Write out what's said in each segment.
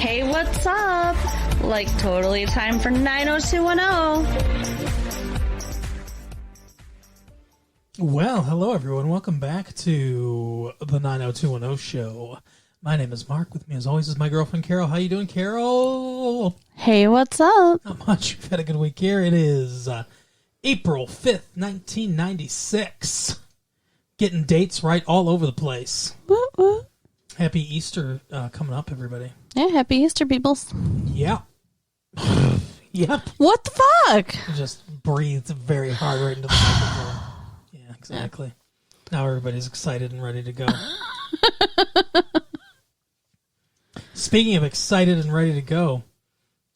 Hey, what's up? Like, totally time for 90210. Well, hello everyone. Welcome back to the 90210 show. My name is Mark. With me as always is my girlfriend Carol. How you doing, Carol? Hey, what's up? Not much. We've had a good week here. It is April 5th, 1996. Getting dates right all over the place. Woo woo. Happy Easter coming up, everybody. Yeah, happy Easter, peoples. Yeah. Yep. What the fuck? Just breathed very hard right into the microphone. Yeah, exactly. Yeah. Now everybody's excited and ready to go. Speaking of excited and ready to go,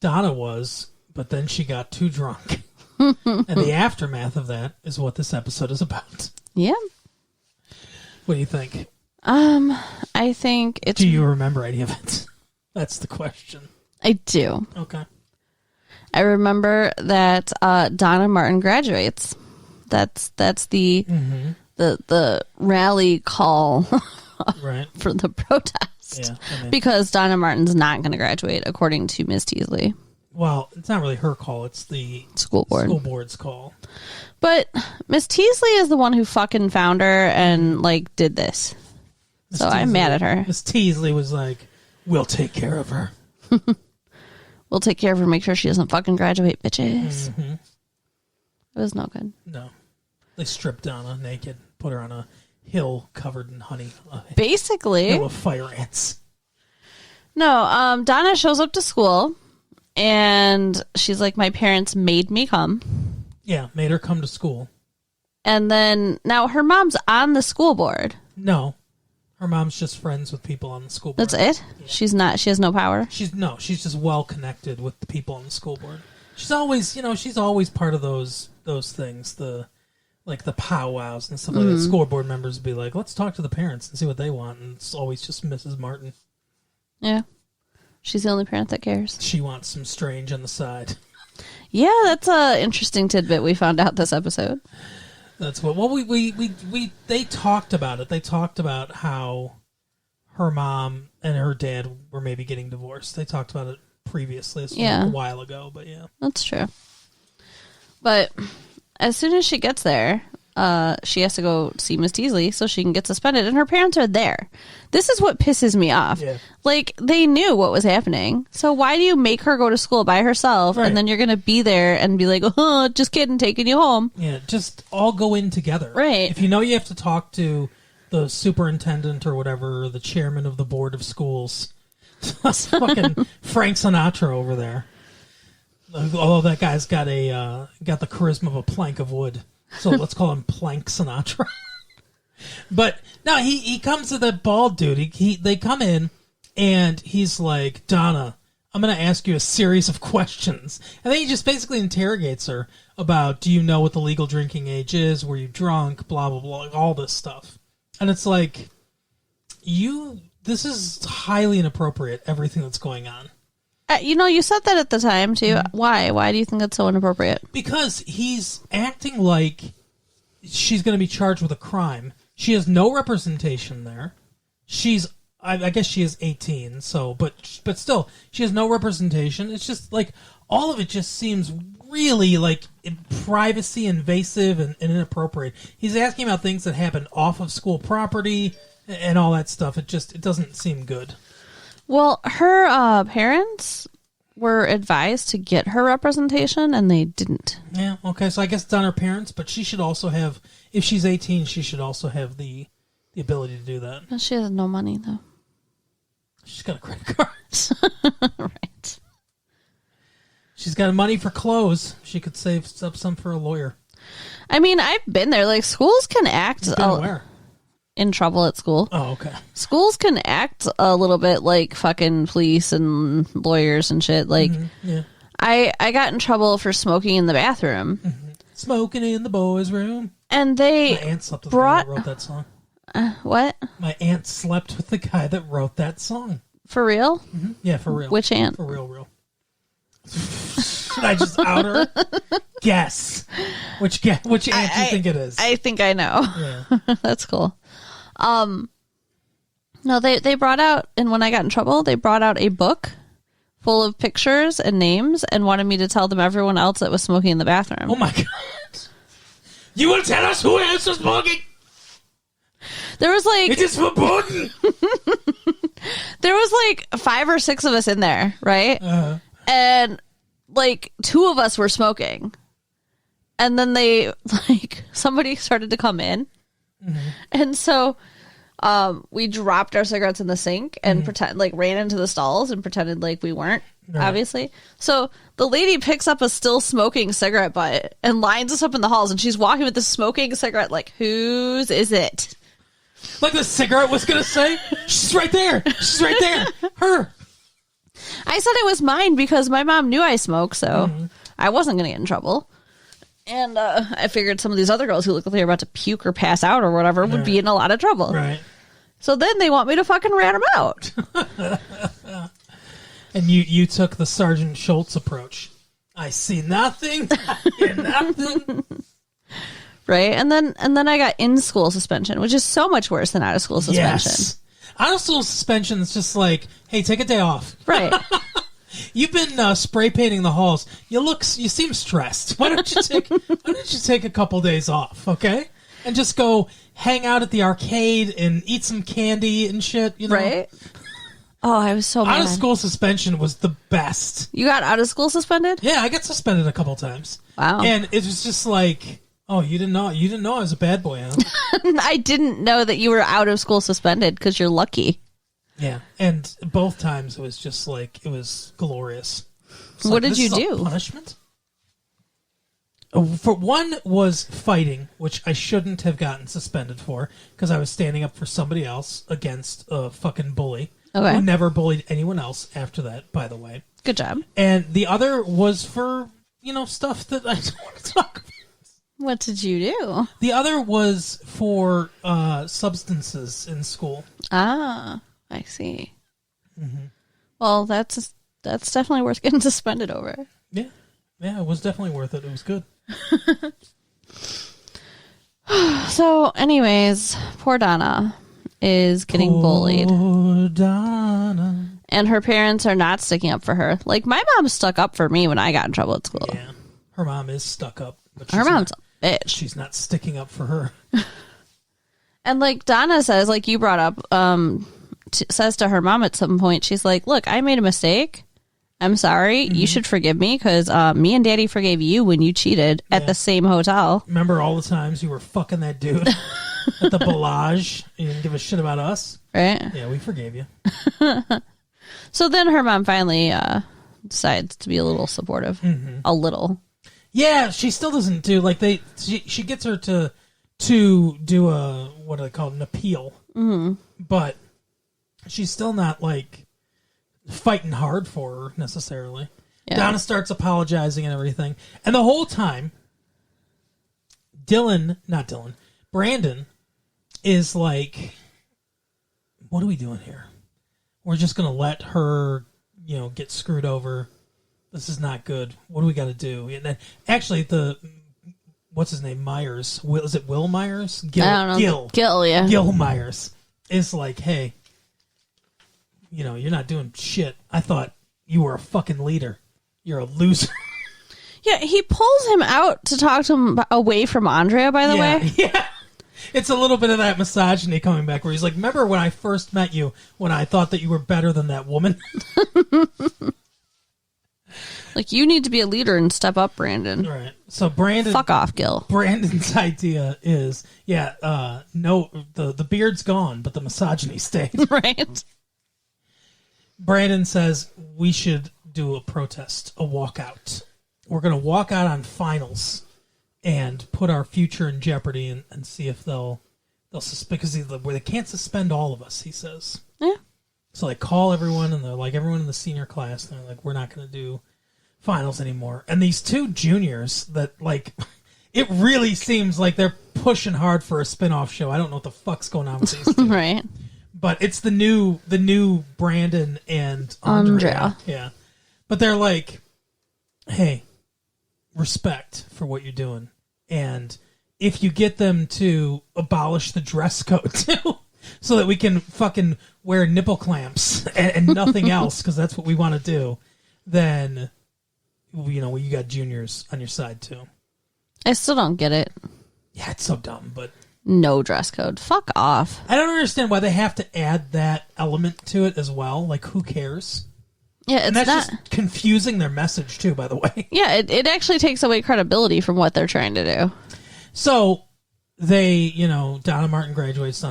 Donna was, but then she got too drunk. And the aftermath of that is what this episode is about. Yeah. What do you think? I think it's... Do you remember any of it? That's the question. I do. Okay. I remember that Donna Martin graduates. That's the rally call right. for the protest. Yeah, because Donna Martin's not going to graduate, according to Ms. Teasley. Well, it's not really her call. It's the school board's call. But Ms. Teasley is the one who fucking found her and, like, did this. Ms. So Teasley, I'm mad at her. Ms. Teasley was like, we'll take care of her. We'll take care of her, make sure she doesn't fucking graduate, bitches. Mm-hmm. It was no good. No. They stripped Donna naked, put her on a hill covered in honey. Basically. Hill of fire ants. No, Donna shows up to school, and she's like, my parents made me come. Yeah, made her come to school. And then, now her mom's on the school board. No. Her mom's just friends with people on the school board. That's it? Yeah. She has no power? She's just well connected with the people on the school board. She's always, she's always part of those things, the powwows and stuff like that. School board members would be like, let's talk to the parents and see what they want. And it's always just Mrs. Martin. Yeah. She's the only parent that cares. She wants some strange on the side. Yeah, that's an interesting tidbit we found out this episode. That's what. Well, they talked about it. They talked about how her mom and her dad were maybe getting divorced. They talked about it previously. It's a while ago, but yeah. That's true. But as soon as she gets there, she has to go see Miss Teasley so she can get suspended, and her parents are there. This is what pisses me off. Yeah. Like, they knew what was happening, so why do you make her go to school by herself, right, and then you're going to be there and be like, oh, just kidding, taking you home. Yeah, just all go in together. Right. If you know you have to talk to the superintendent or whatever, or the chairman of the board of schools, fucking Frank Sinatra over there. Although that guy's got the charisma of a plank of wood. So let's call him Plank Sinatra. But no, he comes to the bald dude. They come in, and he's like, Donna, I'm going to ask you a series of questions. And then he just basically interrogates her about, do you know what the legal drinking age is? Were you drunk? Blah, blah, blah. All this stuff. And it's like, this is highly inappropriate, everything that's going on. You said that at the time, too. Mm-hmm. Why? Why do you think that's so inappropriate? Because he's acting like she's going to be charged with a crime. She has no representation there. I guess she is 18, so, but still, she has no representation. It's just, like, all of it just seems really, like, privacy invasive and inappropriate. He's asking about things that happen off of school property and all that stuff. It doesn't seem good. Well, her parents were advised to get her representation, and they didn't. Yeah, okay, so I guess it's on her parents, but she should also have, if she's 18, she should also have the ability to do that. But she has no money, though. She's got a credit card. Right. She's got money for clothes. She could save up some for a lawyer. I mean, I've been there. Like, schools can act... Where? In trouble at school. Oh, okay. Schools can act a little bit like fucking police and lawyers and shit. Like, yeah. I got in trouble for smoking in the bathroom. Mm-hmm. Smoking in the boys' room. And they My aunt slept with the guy that wrote that song. What? My aunt slept with the guy that wrote that song. For real? Mm-hmm. Yeah, for real. Which aunt? For real. Should I just out her? Guess. Which aunt do you think it is? I think I know. Yeah. That's cool. No, they brought out, and when I got in trouble, they brought out a book full of pictures and names and wanted me to tell them everyone else that was smoking in the bathroom. Oh my God. You will tell us who else was smoking? There was like... It is forbidden. There was like 5 or 6 of us in there, right? And like 2 of us were smoking. And then they, like, somebody started to come in. And so we dropped our cigarettes in the sink and ran into the stalls and pretended like we weren't, obviously. So the lady picks up a still smoking cigarette butt and lines us up in the halls, and she's walking with the smoking cigarette like, whose is it? Like the cigarette was going to say, she's right there. She's right there. Her. I said it was mine because my mom knew I smoked, so I wasn't going to get in trouble. And I figured some of these other girls who look like they're about to puke or pass out or whatever would be in a lot of trouble. Right. So then they want me to fucking rat them out. And you took the Sergeant Schultz approach. I see nothing. I hear nothing. Right. And then I got in-school suspension, which is so much worse than out-of-school suspension. Yes. Out-of-school suspension is just like, hey, take a day off. Right. You've been spray painting the halls. You seem stressed. Why don't you take a couple days off, okay? And just go hang out at the arcade and eat some candy and shit, you know? Right? Oh, I was so mad. Out of school suspension was the best. You got out of school suspended? Yeah, I got suspended a couple times. Wow. And it was just like, oh, you didn't know I was a bad boy, huh? I didn't know that you were out of school suspended because you're lucky. Yeah, and both times it was just like, it was glorious. What did you do? Punishment? For one was fighting, which I shouldn't have gotten suspended for because I was standing up for somebody else against a fucking bully who never bullied anyone else after that, by the way. Good job. And the other was for, stuff that I don't want to talk about. What did you do? The other was for substances in school. Ah. I see. Well, that's definitely worth getting suspended over. Yeah, it was definitely worth it. It was good. So, anyways, poor Donna is getting bullied. Poor Donna. And her parents are not sticking up for her. Like, my mom stuck up for me when I got in trouble at school. Yeah, her mom is stuck up. But her mom's a bitch. She's not sticking up for her. And like Donna says, like you brought up, says to her mom at some point, she's like, look, I made a mistake. I'm sorry. You should forgive me because me and Daddy forgave you when you cheated at the same hotel. Remember all the times you were fucking that dude at the Bellage? You didn't give a shit about us? Right? Yeah, we forgave you. So then her mom finally decides to be a little supportive. A little. Yeah, she still doesn't do, like, she gets her to do a, what do they call it, an appeal. But she's still not, like, fighting hard for her, necessarily. Yeah. Donna starts apologizing and everything. And the whole time, Brandon is like, what are we doing here? We're just going to let her, get screwed over. This is not good. What do we got to do? And then, actually, what's his name? Myers. Is it Will Myers? I don't know. Gil, yeah. Gil Myers is like, hey, you're not doing shit. I thought you were a fucking leader. You're a loser. Yeah, he pulls him out to talk to him away from Andrea, by the way. Yeah. It's a little bit of that misogyny coming back where he's like, remember when I first met you when I thought that you were better than that woman? Like, you need to be a leader and step up, Brandon. Right. So Brandon... Fuck off, Gil. Brandon's idea is, no, the beard's gone, but the misogyny stays. Right. Brandon says we should do a protest, a walkout. We're going to walk out on finals and put our future in jeopardy and see if they'll suspend, because they can't suspend all of us, he says. Yeah. So they call everyone, and they're like, everyone in the senior class, and they're like, we're not going to do finals anymore. And these two juniors that, like, it really seems like they're pushing hard for a spin-off show. I don't know what the fuck's going on with these two. Right. But it's the new Brandon and Andrea. Yeah. But they're like, hey, respect for what you're doing. And if you get them to abolish the dress code too, so that we can fucking wear nipple clamps and nothing else, because that's what we want to do. then, you got juniors on your side, too. I still don't get it. Yeah, it's so dumb, but... No dress code. Fuck off. I don't understand why they have to add that element to it as well. Like, who cares? Yeah, it's and that's not... just confusing their message, too, by the way. Yeah, it actually takes away credibility from what they're trying to do. So, they, Donna Martin graduates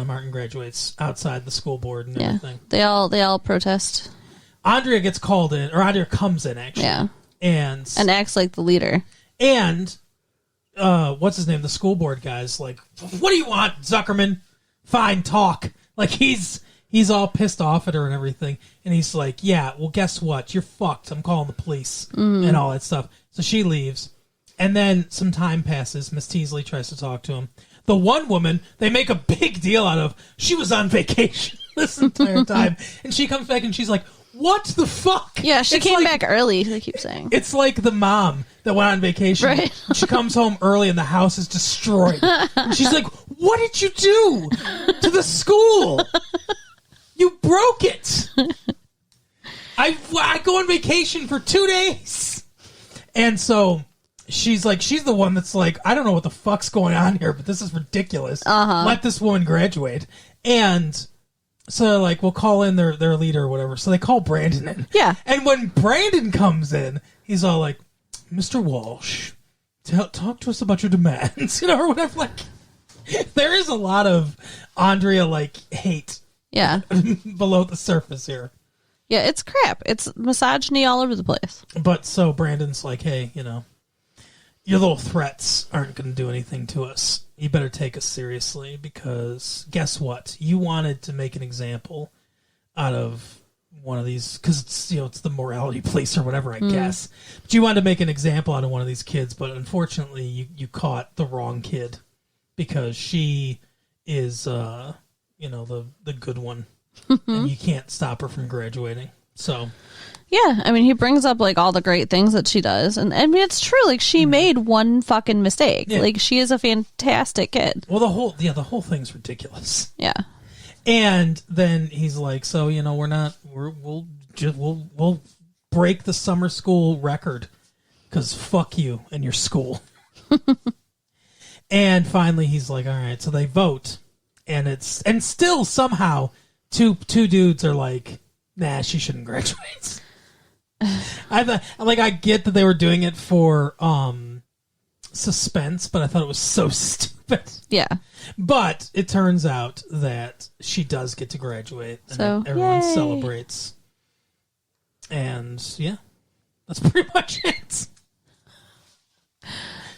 outside the school board and everything. They all protest. Andrea gets called in, or Andrea comes in, actually. Yeah. And acts like the leader. And... what's his name? The school board guy's like, what do you want, Zuckerman? Fine, talk. Like, he's all pissed off at her and everything. And he's like, yeah, well, guess what? You're fucked. I'm calling the police and all that stuff. So she leaves. And then some time passes. Miss Teasley tries to talk to him. The one woman, they make a big deal out of, she was on vacation this entire time. And she comes back and she's like, what the fuck? Yeah, she came back early, they keep saying. It's like the mom that went on vacation. Right. She comes home early and the house is destroyed. And she's like, what did you do to the school? You broke it. I go on vacation for 2 days. And so she's the one that's like, I don't know what the fuck's going on here, but this is ridiculous. Let this woman graduate. And... so they're like, we'll call in their leader or whatever. So they call Brandon in. Yeah. And when Brandon comes in, he's all like, Mr. Walsh, talk to us about your demands, or whatever. Like, there is a lot of Andrea, hate below the surface here. Yeah, it's crap. It's misogyny all over the place. But so Brandon's like, hey, your little threats aren't going to do anything to us. You better take us seriously because guess what? You wanted to make an example out of one of these because it's the morality police or whatever, I guess. But you wanted to make an example out of one of these kids, but unfortunately you caught the wrong kid because she is the good one, and you can't stop her from graduating. So. Yeah, I mean, he brings up, all the great things that she does. And, I mean, it's true. She made one fucking mistake. Yeah. She is a fantastic kid. Well, the whole thing's ridiculous. Yeah. And then he's like, so, we'll break the summer school record because fuck you and your school. And finally he's like, all right, so they vote. And still somehow two dudes are like, nah, she shouldn't graduate. I get that they were doing it for suspense, but I thought it was so stupid. Yeah. But it turns out that she does get to graduate, and so everyone yay. celebrates. And yeah, that's pretty much it.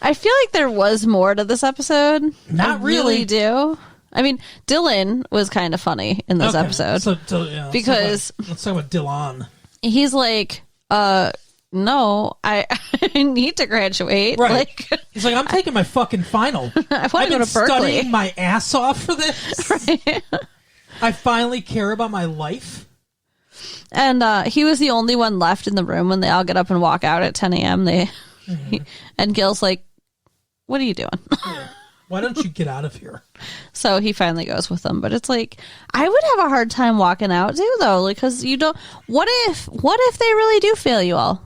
I feel like there was more to this episode. Not really. I really do. I mean, Dylan was kind of funny in this episode. So, because let's talk about Dylan. He's like, no, I need to graduate. Right. He's like, I'm taking my fucking final. I've been studying my ass off for this. Right. I finally care about my life. And he was the only one left in the room when they all get up and walk out at 10 a.m. And Gil's like, what are you doing? Why don't you get out of here? So he finally goes with them, but it's like, I would have a hard time walking out too, though, because you don't. What if they really do fail you all?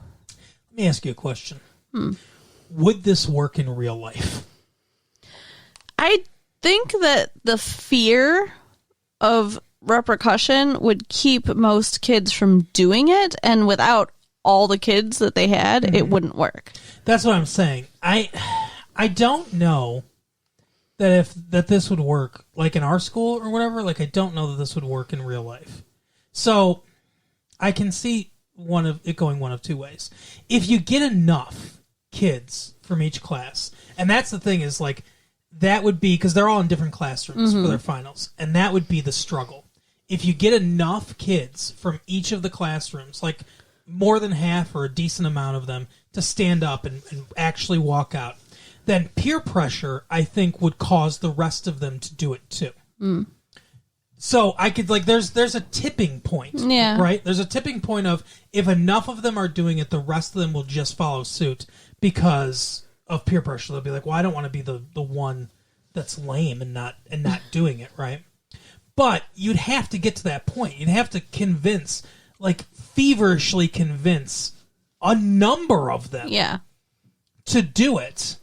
Let me ask you a question. Would this work in real life? I think that the fear of repercussion would keep most kids from doing it, and without all the kids that they had, it wouldn't work. That's what I'm saying. I don't know that this would work like in our school or whatever. I don't know that this would work in real life. So I can see it going one of two ways. If you get enough kids from each class, and that's the thing is that would be because they're all in different classrooms for their finals, and that would be the struggle. If you get enough kids from each of the classrooms, more than half or a decent amount of them to stand up and actually walk out, then peer pressure, I think, would cause the rest of them to do it too. So I could there's a tipping point, right? There's a tipping point of if enough of them are doing it, the rest of them will just follow suit because of peer pressure. They'll be like, well, I don't want to be the one that's lame and not doing it, right? But you'd have to get to that point. You'd have to feverishly convince a number of them Yeah. to do it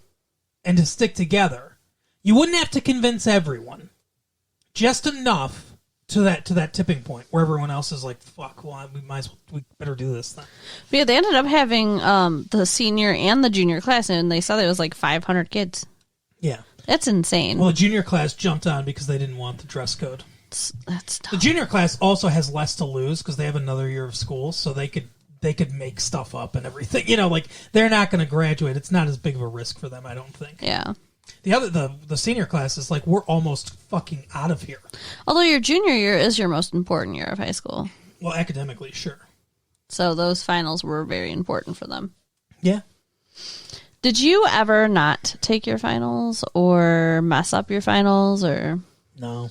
and to stick together. You wouldn't have to convince everyone. Just enough to that tipping point where everyone else is like, fuck, well, we better do this then. But yeah, they ended up having the senior and the junior class, and they said it was like 500 kids. Yeah. That's insane. Well, the junior class jumped on because they didn't want the dress code. That's The junior class also has less to lose because they have another year of school, so they could make stuff up and everything. You know, like, they're not going to graduate. It's not as big of a risk for them, I don't think. Yeah. The senior class is like, we're almost fucking out of here. Although your junior year is your most important year of high school. Well, academically, sure. So those finals were very important for them. Yeah. Did you ever not take your finals or mess up your finals or? No.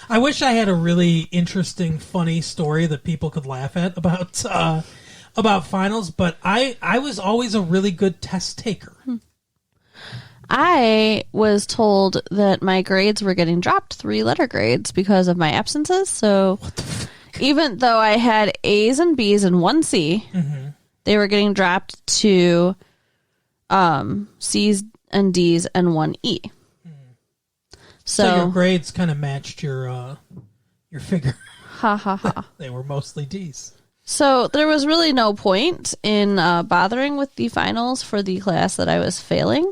I wish I had a really interesting, funny story that people could laugh at about finals, but I was always a really good test taker. I was told that my grades were getting dropped 3-letter grades because of my absences. So even though I had A's and B's and 1 C, they were getting dropped to C's and D's and 1 E. So your grades kind of matched your figure. Ha ha ha. They were mostly D's. So there was really no point in bothering with the finals for the class that I was failing.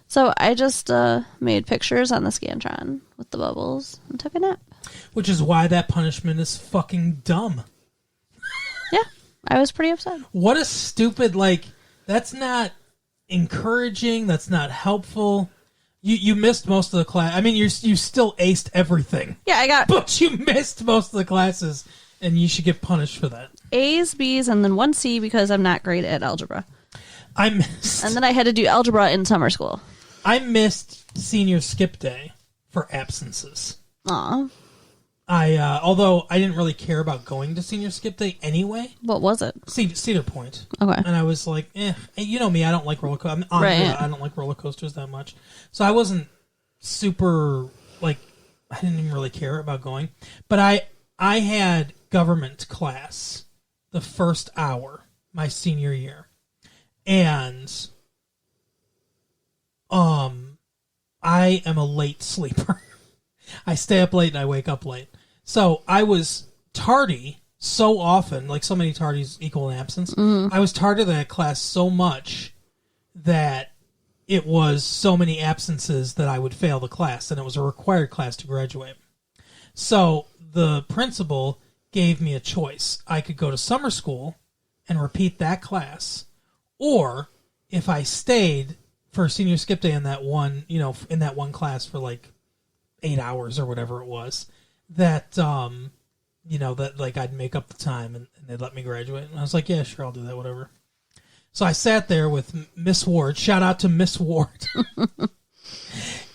So I just made pictures on the Scantron with the bubbles and took a nap. Which is why that punishment is fucking dumb. Yeah, I was pretty upset. What a stupid, like, that's not encouraging. That's not helpful. You missed most of the class. I mean, you still aced everything. Yeah, I got... But you missed most of the classes, and you should get punished for that. A's, B's, and then 1 C because I'm not great at algebra. I missed... And then I had to do algebra in summer school. I missed senior skip day for absences. Aw. Although I didn't really care about going to senior skip day anyway. What was it? Cedar Point. Okay. And I was like, you know me, I don't like roller coasters. I don't like roller coasters that much. So I wasn't super, like, I didn't even really care about going. But I had government class the first hour my senior year. And I am a late sleeper. I stay up late and I wake up late. So I was tardy so often, like so many tardies equal an absence. I was tardy to that class so much that it was so many absences that I would fail the class, and it was a required class to graduate. So the principal gave me a choice. I could go to summer school and repeat that class, or if I stayed for senior skip day in that one, in that one class for like 8 hours or whatever it was, that, that like I'd make up the time and they'd let me graduate. And I was like, yeah, sure, I'll do that, whatever. So I sat there with Miss Ward. Shout out to Miss Ward.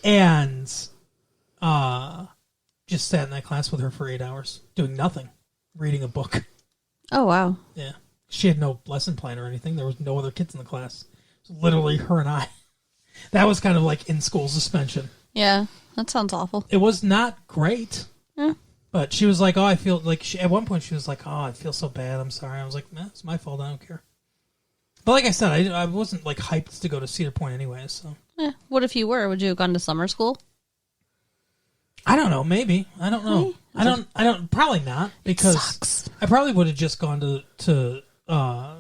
And just sat in that class with her for 8 hours, doing nothing, reading a book. Oh, wow. Yeah. She had no lesson plan or anything. There was no other kids in the class. It was literally her and I. That was kind of like in-school suspension. Yeah, that sounds awful. It was not great. Yeah. But she was like, I feel like... at one point, she was like, I feel so bad. I'm sorry. I was like, it's my fault. I don't care. But like I said, I wasn't like hyped to go to Cedar Point anyway, so... What if you were? Would you have gone to summer school? I don't know. Maybe. I don't know. Really? I don't... Probably not, because I probably would have just gone to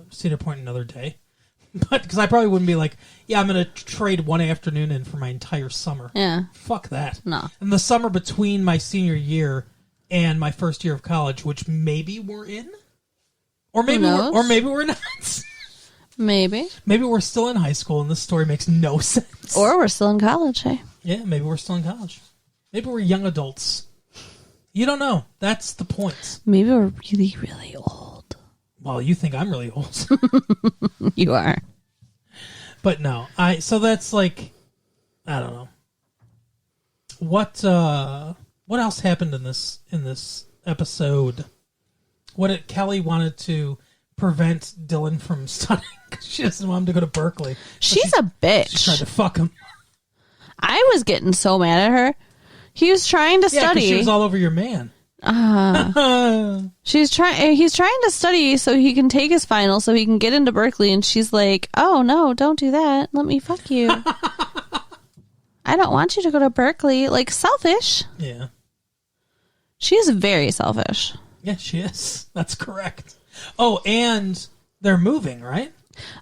Cedar Point another day. But because I probably wouldn't be like, I'm going to trade one afternoon in for my entire summer. Yeah. Fuck that. No. And the summer between my senior year and my first year of college, which maybe we're in, or maybe we're not. Maybe. Maybe we're still in high school and this story makes no sense. Or we're still in college, hey? Yeah, maybe we're still in college. Maybe we're young adults. You don't know. That's the point. Maybe we're really, really old. Well, you think I'm really old. You are. But no. So that's like, I don't know. What else happened in this episode? Kelly wanted to prevent Dylan from studying because she doesn't want him to go to Berkeley. She's a bitch. She tried to fuck him. I was getting so mad at her. He was trying to study. She was all over your man. He's trying to study so he can take his final so he can get into Berkeley, and she's like, oh no, don't do that. Let me fuck you. I don't want you to go to Berkeley. Like, selfish. Yeah. She is very selfish. Yeah, she is. That's correct. Oh, and they're moving, right?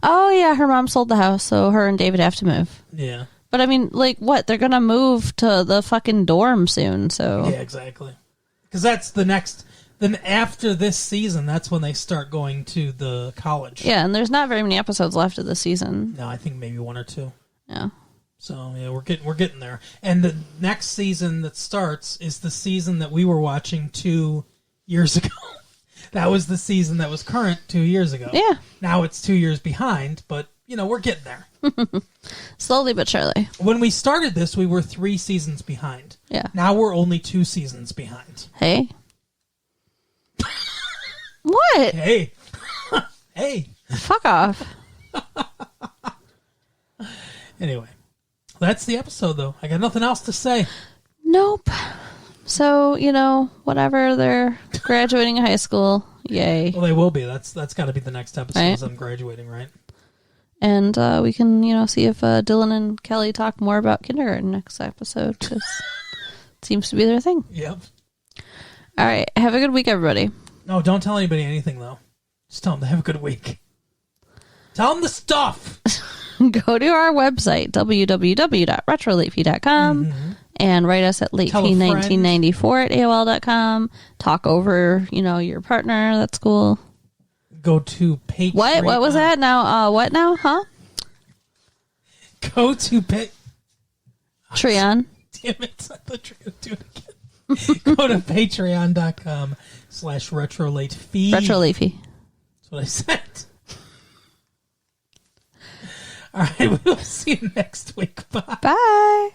Oh, yeah, her mom sold the house, so her and David have to move. Yeah. But I mean, like, what? They're going to move to the fucking dorm soon, so... Yeah, exactly. Because that's the next... Then after this season, that's when they start going to the college. Yeah, and there's not very many episodes left of the season. No, I think maybe 1 or 2. Yeah. So, yeah, we're getting there. And the next season that starts is the season that we were watching 2 years ago. That was the season that was current 2 years ago. Yeah. Now it's 2 years behind, but, we're getting there. Slowly but surely. When we started this, we were 3 seasons behind. Yeah. Now we're only 2 seasons behind. Hey. What? Hey. Hey. Fuck off. Anyway, that's the episode, though. I got nothing else to say. Nope. So, whatever, they're graduating high school. Yay. Well, they will be. That's got to be the next episode Right. as I'm graduating, right? And we can, see if Dylan and Kelly talk more about kindergarten next episode, because it seems to be their thing. Yep. All right. Have a good week, everybody. No, don't tell anybody anything, though. Just tell them to have a good week. Tell them the stuff. Go to our website, www.retrolatefee.com, and write us at latefee1994 at AOL.com. Talk over, your partner. That's cool. Go to Patreon. What was that now? What now? Huh? Go to Treon. Damn it. I thought you were going to do it again. Go to patreon.com/retrolatefee. Retrolatefee. That's what I said. All right, we'll see you next week. Bye. Bye.